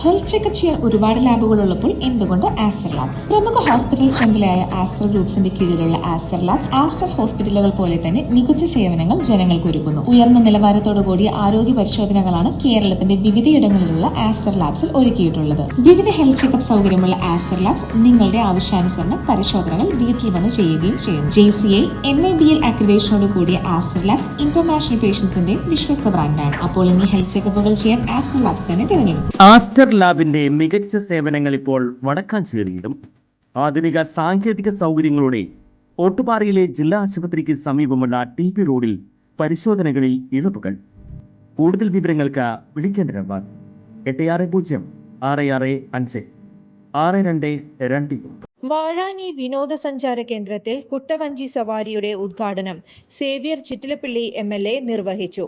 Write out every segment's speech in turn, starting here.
Health checkup ചെയ്യാൻ ഒരുപാട് ലാബുകൾ ഉള്ളപ്പോൾ എന്തുകൊണ്ട് ആസ്റ്റർ ലാബ്സ്? പ്രമുഖ ഹോസ്പിറ്റൽ ശൃംഖലയായ ആസ്റ്റർ ഗ്രൂപ്പ്സിന്റെ കീഴിലുള്ള ആസ്റ്റർ ലാബ്സ് ആസ്റ്റർ ഹോസ്പിറ്റലുകൾ പോലെ തന്നെ മികച്ച സേവനങ്ങൾ ജനങ്ങൾക്ക് ഒരുക്കുന്നു. ഉയർന്ന നിലവാരത്തോടു കൂടിയ ആരോഗ്യ പരിശോധനകളാണ് കേരളത്തിന്റെ വിവിധയിടങ്ങളിലുള്ള ആസ്റ്റർ ലാബ്സിൽ ഒരുക്കിയിട്ടുള്ളത്. വിവിധ ഹെൽത്ത് ചെക്കപ്പ് സൗകര്യമുള്ള ആസ്റ്റർ ലാബ്സ് നിങ്ങളുടെ ആവശ്യാനുസരണം പരിശോധനകൾ വീട്ടിൽ വന്ന് ചെയ്യുകയും ചെയ്യും. JCI NABL അക്രഡിറ്റേഷനോട് കൂടിയ ആസ്റ്റർ ലാബ്സ് ഇന്റർനാഷണൽ പേഷ്യൻസിന്റെ വിശ്വസ്ത ബ്രാൻഡാണ്. അപ്പോൾ ഇനി ഹെൽത്ത് ചെക്കപ്പുകൾ ചെയ്യാൻ ആസ്റ്റർ ലാബ്സ് തന്നെ തിരഞ്ഞെടുക്കും. ആസ്റ്റർ ലാബിന്റെ മികച്ച സേവനങ്ങൾ ഇപ്പോൾ വടക്കാഞ്ചേരിയിലും ആധുനിക സാങ്കേതിക സൗകര്യങ്ങളോടെ ഓട്ടുപാറയിലെ ജില്ലാ ആശുപത്രിക്ക് സമീപമുള്ള TP റോഡിൽ പരിശോധനകളിൽ ഇളവുകൾ. കൂടുതൽ വിവരങ്ങൾക്ക് വിളിക്കേണ്ട നമ്പർ 86066562. വാഴാനി വിനോദസഞ്ചാര കേന്ദ്രത്തിൽ കുട്ടവഞ്ചി സവാരിയുടെ ഉദ്ഘാടനം സേവ്യർ ചിറ്റിലപ്പള്ളി MLA നിർവഹിച്ചു.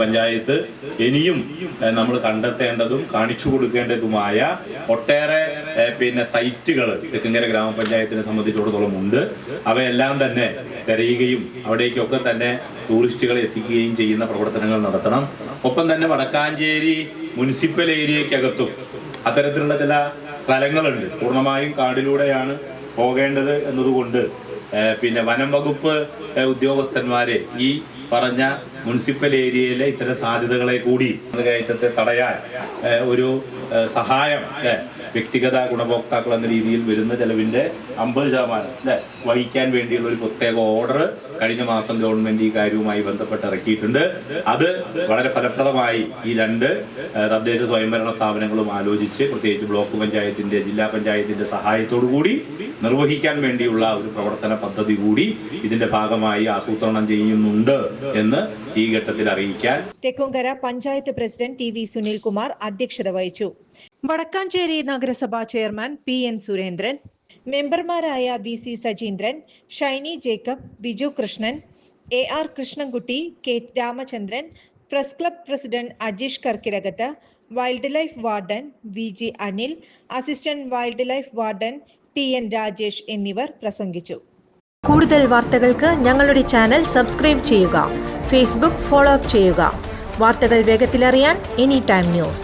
പഞ്ചായത്ത് ഇനിയും നമ്മൾ കണ്ടെത്തേണ്ടതും കാണിച്ചു കൊടുക്കേണ്ടതുമായ ഒട്ടേറെ സൈറ്റുകൾ തെക്കുംകര ഗ്രാമപഞ്ചായത്തിനെ സംബന്ധിച്ചിടത്തോളം ഉണ്ട്. അവയെല്ലാം തന്നെ തിരയുകയും അവിടേക്കൊക്കെ തന്നെ ടൂറിസ്റ്റുകളെ എത്തിക്കുകയും ചെയ്യുന്ന പ്രവർത്തനങ്ങൾ നടത്തണം. ഒപ്പം തന്നെ വടക്കാഞ്ചേരി മുനിസിപ്പൽ ഏരിയക്കകത്തും അത്തരത്തിലുള്ള ചില സ്ഥലങ്ങളുണ്ട്. പൂർണ്ണമായും കാടിലൂടെയാണ് പോകേണ്ടത് എന്നതുകൊണ്ട് വനം വകുപ്പ് ഉദ്യോഗസ്ഥന്മാരെ ഈ പറഞ്ഞ മുനിസിപ്പൽ ഏരിയയിലെ ഇത്തരം സാധ്യതകളെ കൂടി കയറ്റത്തെ തടയാൻ ഒരു സഹായം വ്യക്തിഗത ഗുണഭോക്താക്കൾ എന്ന രീതിയിൽ വരുന്ന ചെലവിന്റെ 50% വഹിക്കാൻ വേണ്ടിയുള്ള ഒരു പ്രത്യേക ഓർഡർ കഴിഞ്ഞ മാസം ഗവൺമെന്റ് ഈ കാര്യവുമായി ബന്ധപ്പെട്ട് ഇറക്കിയിട്ടുണ്ട്. അത് വളരെ ഫലപ്രദമായി ഈ 2 തദ്ദേശ സ്വയംഭരണ സ്ഥാപനങ്ങളും ആലോചിച്ച് പ്രത്യേകിച്ച് ബ്ലോക്ക് പഞ്ചായത്തിന്റെ ജില്ലാ പഞ്ചായത്തിന്റെ സഹായത്തോടു കൂടി നിർവഹിക്കാൻ വേണ്ടിയുള്ള ഒരു പ്രവർത്തന പദ്ധതി കൂടി ഇതിന്റെ ഭാഗമായി ആസൂത്രണം ചെയ്യുന്നുണ്ട് എന്ന് ഈ ഘട്ടത്തിൽ അറിയിക്കാൻ തെക്കുംകര പഞ്ചായത്ത് പ്രസിഡന്റ് TV സുനിൽകുമാർ അധ്യക്ഷത വഹിച്ചു. വടക്കാഞ്ചേരി നഗരസഭാ ചെയർമാൻ PN സുരേന്ദ്രൻ, മെമ്പർമാരായ VC Sajeendran, Shiny Jacob, Biju Krishnan, AR Krishnankutty, K Ramachandran, press club president Ajeesh Karkidakath, wildlife warden VG Anil, assistant wildlife warden TN Rajesh എന്നിവർ പ്രസംഗിച്ചു. കൂടുതൽ വാർത്തകൾക്ക് ഞങ്ങളുടെ ചാനൽ സബ്സ്ക്രൈബ് ചെയ്യുക. Facebook ഫോളോ അപ്പ് ചെയ്യുക. വാർത്തകൾ വേഗത്തിലറിയാൻ Anytime News.